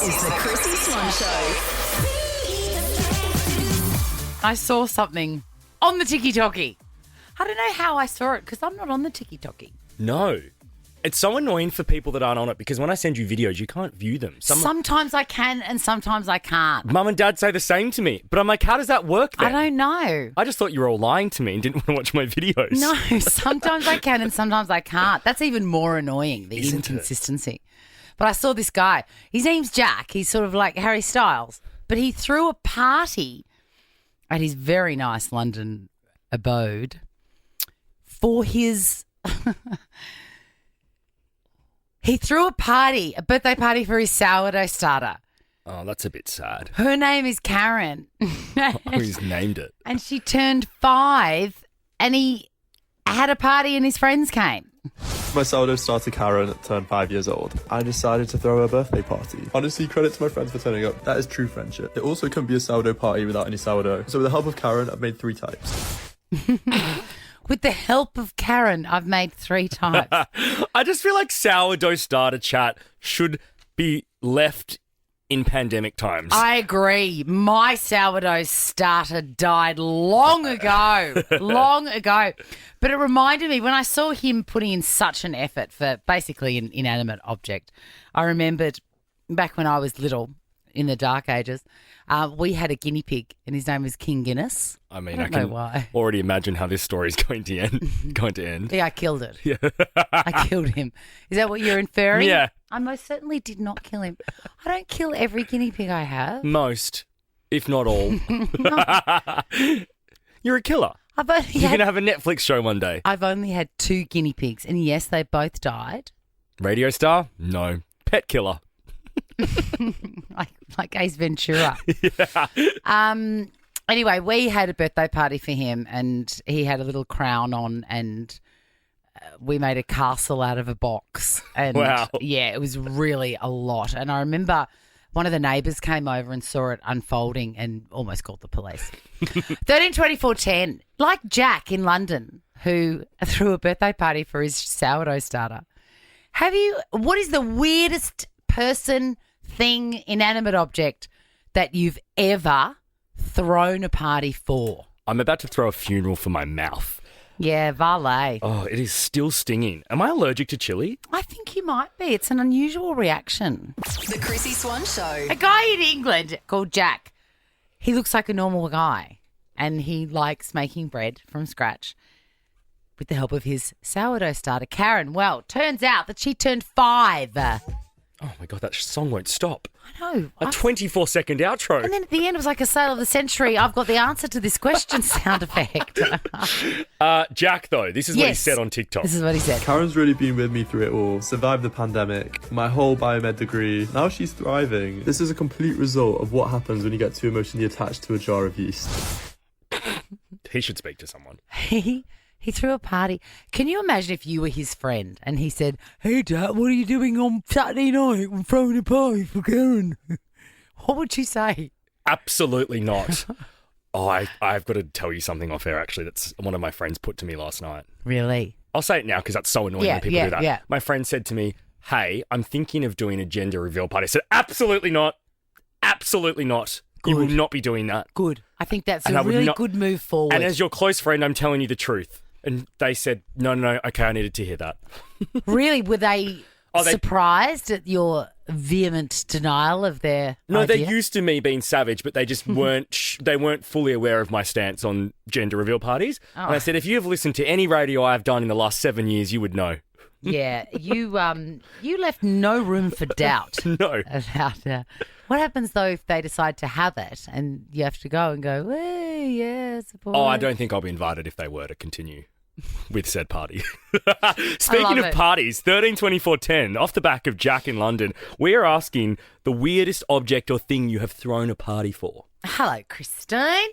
is the Chrissy Swan Show. I saw something on the TikToky. I don't know how I saw it because I'm not on the TikToky. No. It's so annoying for people that aren't on it because when I send you videos, you can't view them. Sometimes I can and sometimes I can't. Mum and Dad say the same to me. But I'm like, how does that work then? I don't know. I just thought you were all lying to me and didn't want to watch my videos. No, sometimes I can and sometimes I can't. That's even more annoying, the inconsistency. But I saw this guy. His name's Jack. He's sort of like Harry Styles. But he threw a party at his very nice London abode for his... He threw a birthday party for his sourdough starter. Oh, that's a bit sad. Her name is Karen. He's named it. And she turned 5 and he had a party and his friends came. My sourdough starter Karen turned 5 years old. I decided to throw her a birthday party. Honestly, credit to my friends for turning up. That is true friendship. It also couldn't be a sourdough party without any sourdough. So with the help of Karen, I've made 3 types. With the help of Karen, I've made 3 types. I just feel like sourdough starter chat should be left in pandemic times. I agree. My sourdough starter died long ago. Long ago. But it reminded me, when I saw him putting in such an effort for basically an inanimate object, I remembered back when I was little, in the dark ages, we had a guinea pig and his name was King Guinness. I mean, I I can know why. already imagine how this story is going to end. Yeah, I killed it. Yeah. I killed him. Is that what you're inferring? Yeah. I most certainly did not kill him. I don't kill every guinea pig I have. Most, if not all. You're a killer. You're going to have a Netflix show one day. I've only had 2 guinea pigs, and yes, they both died. Radio star? No. Pet killer. like Ace Ventura. Yeah. Anyway, we had a birthday party for him and he had a little crown on and we made a castle out of a box. And wow. Yeah, it was really a lot. And I remember one of the neighbours came over and saw it unfolding and almost called the police. 13-24-10, like Jack in London, who threw a birthday party for his sourdough starter. What is the weirdest person, thing, inanimate object that you've ever thrown a party for? I'm about to throw a funeral for my mouth. Yeah, valet. Oh, it is still stinging. Am I allergic to chili? I think you might be. It's an unusual reaction. The Chrissy Swan Show. A guy in England called Jack. He looks like a normal guy and he likes making bread from scratch with the help of his sourdough starter, Karen. Well, turns out that she turned 5. Oh, my God, that song won't stop. I know. A 24-second outro. And then at the end, it was like a sale of the century. I've got the answer to this question sound effect. Jack, though, this is what he said on TikTok. This is what he said. Karen's really been with me through it all. Survived the pandemic, my whole biomed degree. Now she's thriving. This is a complete result of what happens when you get too emotionally attached to a jar of yeast. He should speak to someone. He threw a party. Can you imagine if you were his friend and he said, "Hey, Dad, what are you doing on Saturday night? I'm throwing a party for Karen." What would you say? Absolutely not. Oh, I've got to tell you something off air, actually. That's one of my friends put to me last night. Really? I'll say it now because that's so annoying when people do that. Yeah. My friend said to me, "Hey, I'm thinking of doing a gender reveal party." I said, "Absolutely not. Absolutely not. Good. You will not be doing that." Good. I think that's a really good move forward. And as your close friend, I'm telling you the truth. And they said, no, okay, I needed to hear that. Really? Were they surprised at your vehement denial of their No, idea? they're used to me being savage, but they just weren't fully aware of my stance on gender reveal parties. Oh. And I said, if you have listened to any radio I've done in the last 7 years, you would know. Yeah, you left no room for doubt. No. About what happens though if they decide to have it and you have to go and go, hey, yeah, support. Oh, I don't think I'll be invited if they were to continue with said party. Speaking of parties, 13-24-10, off the back of Jack in London, we are asking the weirdest object or thing you have thrown a party for. Hello, Christine.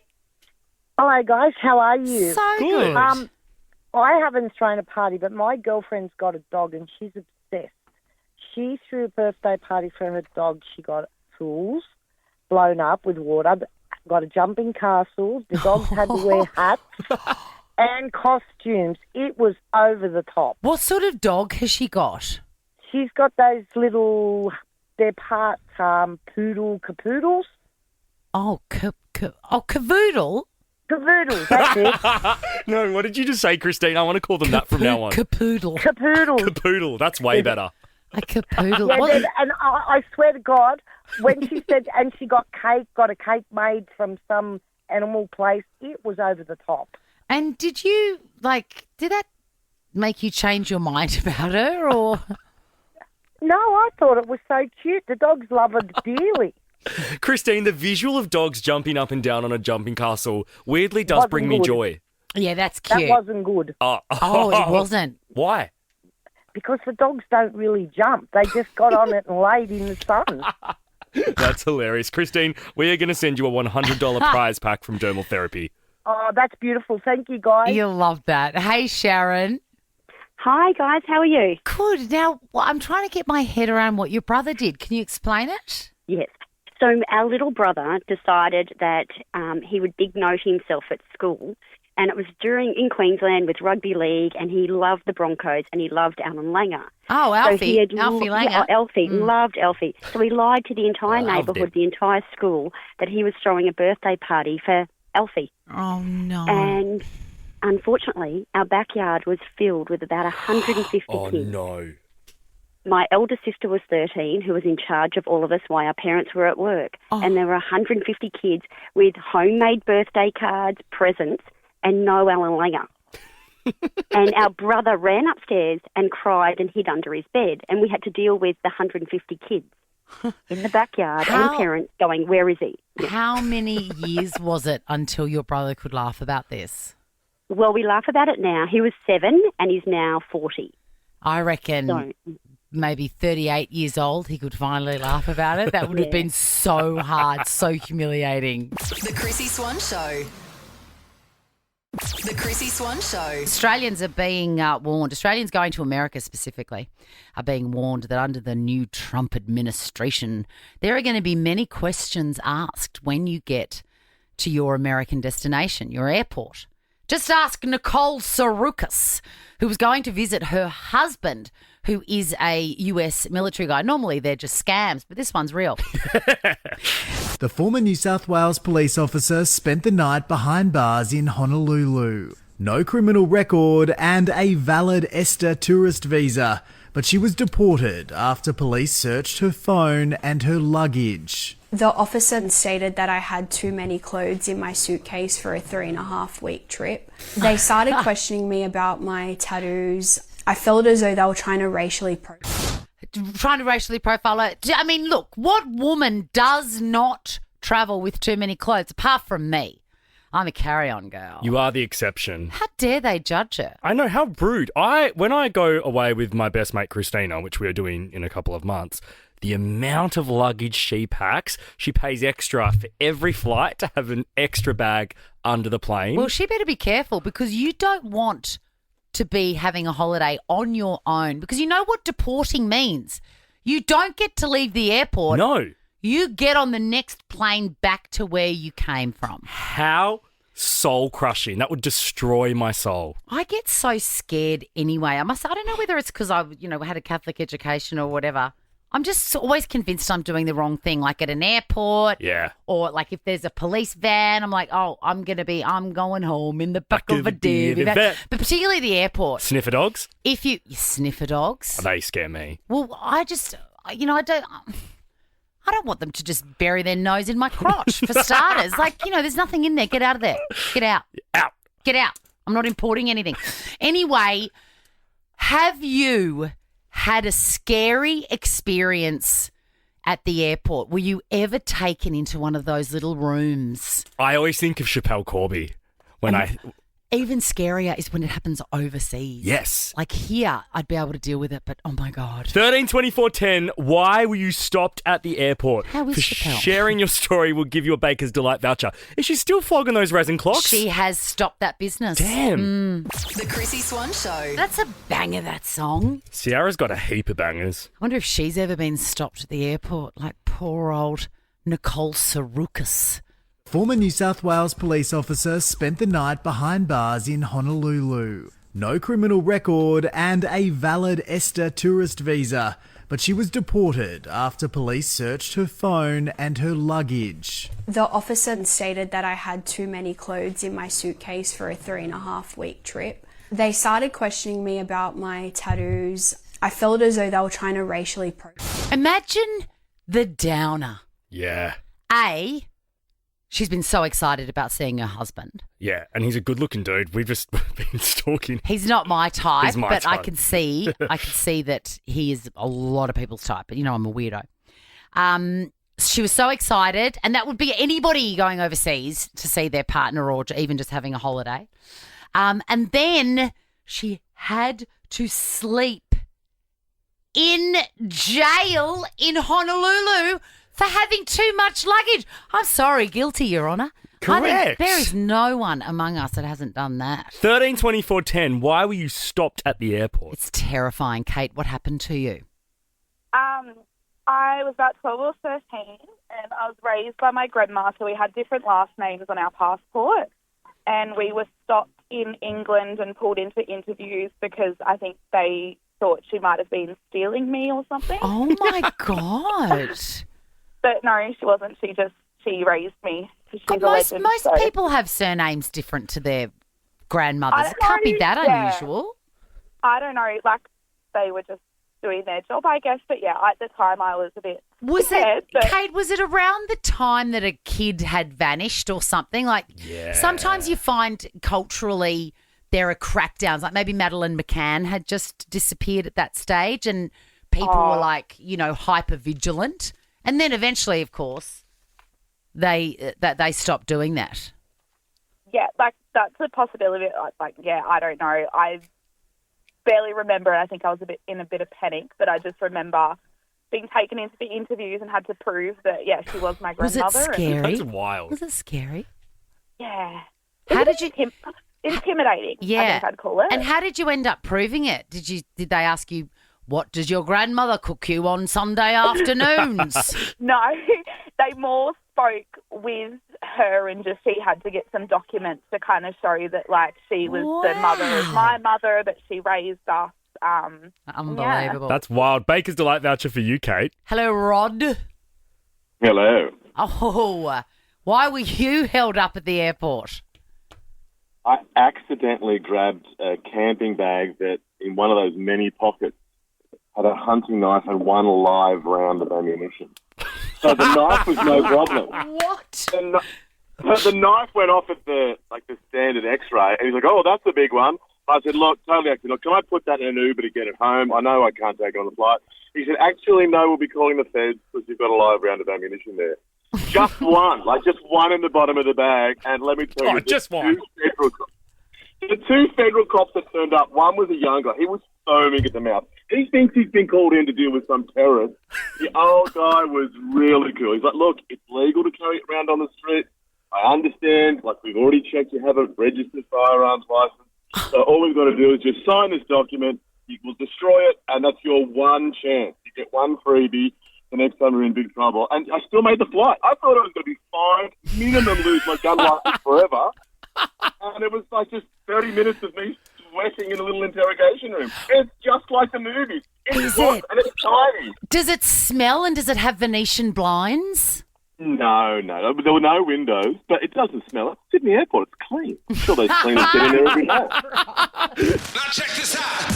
Hello, guys. How are you? So good. I haven't thrown a party, but my girlfriend's got a dog and she's obsessed. She threw a birthday party for her dog. She got pools blown up with water, got a jumping castle. The dogs had to wear hats and costumes. It was over the top. What sort of dog has she got? She's got those little they're part poodle capoodles. Oh, cavoodle? Cavoodles, that's it. No, what did you just say, Christine? I want to call them that from now on. Capoodle. Capoodles. Capoodle. That's way better. A capoodle. Yeah, What- and I swear to God, when she said, and she got a cake made from some animal place, it was over the top. And did that make you change your mind about her, or? No, I thought it was so cute. The dogs love it dearly. Christine, the visual of dogs jumping up and down on a jumping castle weirdly does Wasn't bring me good. joy. Yeah, that's That cute. wasn't good Oh, it wasn't. Why? because the dogs don't really jump. They just got on it and laid in the sun. That's hilarious. Christine, we are going to send you a $100 prize pack from Dermal Therapy. Oh, that's beautiful. Thank you, guys. You'll love that. Hey, Sharon. Hi, guys. How are you? Good. Now, I'm trying to get my head around what your brother did. Can you explain it? Yes. So our little brother decided that he would big note himself at school, and it was in Queensland with rugby league, and he loved the Broncos and he loved Alan Langer. Oh, Alfie. So Alfie Langer. Yeah, Alfie. Loved Alfie. So he lied to the entire Loved neighbourhood, him. the entire school, that he was throwing a birthday party for Alfie. Oh, no. And unfortunately, our backyard was filled with about 150 Oh, kids. no. My elder sister was 13, who was in charge of all of us while our parents were at work. Oh. And there were 150 kids with homemade birthday cards, presents, and no Alan Langer. And our brother ran upstairs and cried and hid under his bed. And we had to deal with the 150 kids in the backyard How- and parents going, where is he? How many years was it until your brother could laugh about this? Well, we laugh about it now. He was 7 and he's now 40. I reckon So, maybe 38 years old, he could finally laugh about it. That would have been so hard, so humiliating. The Chrissy Swan Show. The Chrissy Swan Show. Australians are being warned, Australians going to America specifically, are being warned that under the new Trump administration, there are going to be many questions asked when you get to your American destination, your airport. Just ask Nicole Saroukas, who was going to visit her husband, who is a US military guy. Normally they're just scams, but this one's real. The former New South Wales police officer spent the night behind bars in Honolulu. No criminal record and a valid ESTA tourist visa, but she was deported after police searched her phone and her luggage. The officer stated that I had too many clothes in my suitcase for a 3.5-week trip. They started questioning me about my tattoos. I felt as though they were trying to racially profile her. I mean, look, what woman does not travel with too many clothes, apart from me? I'm a carry-on girl. You are the exception. How dare they judge her? I know, how rude. When I go away with my best mate Christina, which we are doing in a couple of months, the amount of luggage she packs, she pays extra for every flight to have an extra bag under the plane. Well, she better be careful because you don't want to be having a holiday on your own because you know what deporting means. You don't get to leave the airport. No. You get on the next plane back to where you came from. How soul-crushing. That would destroy my soul. I get so scared anyway. I don't know whether it's because I, had a Catholic education or whatever. I'm just always convinced I'm doing the wrong thing, like at an airport. Yeah. Or like if there's a police van, I'm like, oh, I'm going home in the back of a divvy van. But particularly the airport. Sniffer dogs? If you sniffer dogs. They scare me. Well, I don't want them to just bury their nose in my crotch, for starters. Like, there's nothing in there. Get out of there. Get out. Out. Get out. I'm not importing anything. Anyway, have you had a scary experience at the airport? Were you ever taken into one of those little rooms? I always think of Chappelle Corby Even scarier is when it happens overseas. Yes. Like here, I'd be able to deal with it, but oh my God. 13 24 10, why were you stopped at the airport? How is For Chappelle? sharing your story, we'll give you a Baker's Delight voucher. Is she still flogging those resin clocks? She has stopped that business. Damn. The Chrissy Swan Show. That's a banger, that song. Sierra's got a heap of bangers. I wonder if she's ever been stopped at the airport, like poor old Nicole Saroukas. Former New South Wales police officer spent the night behind bars in Honolulu. No criminal record and a valid ESTA tourist visa, but she was deported after police searched her phone and her luggage. The officer stated that I had too many clothes in my suitcase for a 3.5-week trip. They started questioning me about my tattoos. I felt as though they were trying to racially profile. Imagine the downer. Yeah. She's been so excited about seeing her husband. Yeah, and he's a good-looking dude. We've just been stalking. He's not my type, He's my but I type. can see that he is a lot of people's type. But, you know, I'm a weirdo. She was so excited, and that would be anybody going overseas to see their partner or even just having a holiday. And then she had to sleep in jail in Honolulu for having too much luggage. I'm sorry, guilty, Your Honour. Correct. There is no one among us that hasn't done that. 13/24/10, why were you stopped at the airport? It's terrifying. Kate, what happened to you? I was about 12 or 13 and I was raised by my grandma, so we had different last names on our passport, and we were stopped in England and pulled into interviews because I think they thought she might have been stealing me or something. Oh, my God. But no, she wasn't. She raised me. She's a Most legend, so. people have surnames different to their grandmothers. I It can't be know, that yeah. unusual. I don't know, like they were just doing their job, I guess. But yeah, at the time I was a bit scared. Kate, was it around the time that a kid had vanished or something? Like, Yeah. sometimes you find culturally there are crackdowns. Like maybe Madeleine McCann had just disappeared at that stage and people were like, you know, hyper vigilant. And then eventually, of course, they stopped doing that. Yeah, like that's a possibility. Like, yeah, I don't know. I barely remember it. I think I was in a bit of panic, but I just remember being taken into the interviews and had to prove that, yeah, she was my Was grandmother. it scary? That's wild. Was it scary? Yeah. How did you? Intimidating, Yeah. I think I'd call it. And how did you end up proving it? Did they ask you, what does your grandmother cook you on Sunday afternoons? No, they more spoke with her and just she had to get some documents to kind of show that, like, she was the mother of my mother, that she raised us. Unbelievable. That's wild. Baker's Delight voucher for you, Kate. Hello, Rod. Hello. Oh, why were you held up at the airport? I accidentally grabbed a camping bag that, in one of those many pockets, had a hunting knife and one live round of ammunition. So the knife was no problem. What? The knife went off at the standard X-ray, and he's like, "Oh, that's a big one." I said, "Look, totally accident. Look, can I put that in an Uber to get it home? I know I can't take it on the flight." He said, "Actually, no, we'll be calling the feds because you've got a live round of ammunition there." Just one, just one in the bottom of the bag, and let me tell you, just one. The two federal cops that turned up, one was a young guy. He was foaming at the mouth. He thinks he's been called in to deal with some terrorist. The old guy was really cool. He's like, "Look, it's legal to carry it around on the street. I understand. Like, we've already checked you have a registered firearms license. So all we've got to do is just sign this document. You will destroy it, and that's your one chance. You get one freebie. The next time we're in big trouble." And I still made the flight. I thought I was going to be fined, minimum lose my gun license forever. And it was like just 30 minutes of me sweating in a little interrogation room. It's just like the movies. Is it? And it's tiny. Does it smell and does it have Venetian blinds? No. There were no windows, but it doesn't smell it. Sydney Airport, it's clean. I'm sure those cleaners get in there every day. Now check this out.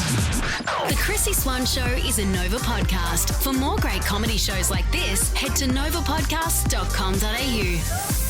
The Chrissy Swan Show is a Nova podcast. For more great comedy shows like this, head to novapodcast.com.au.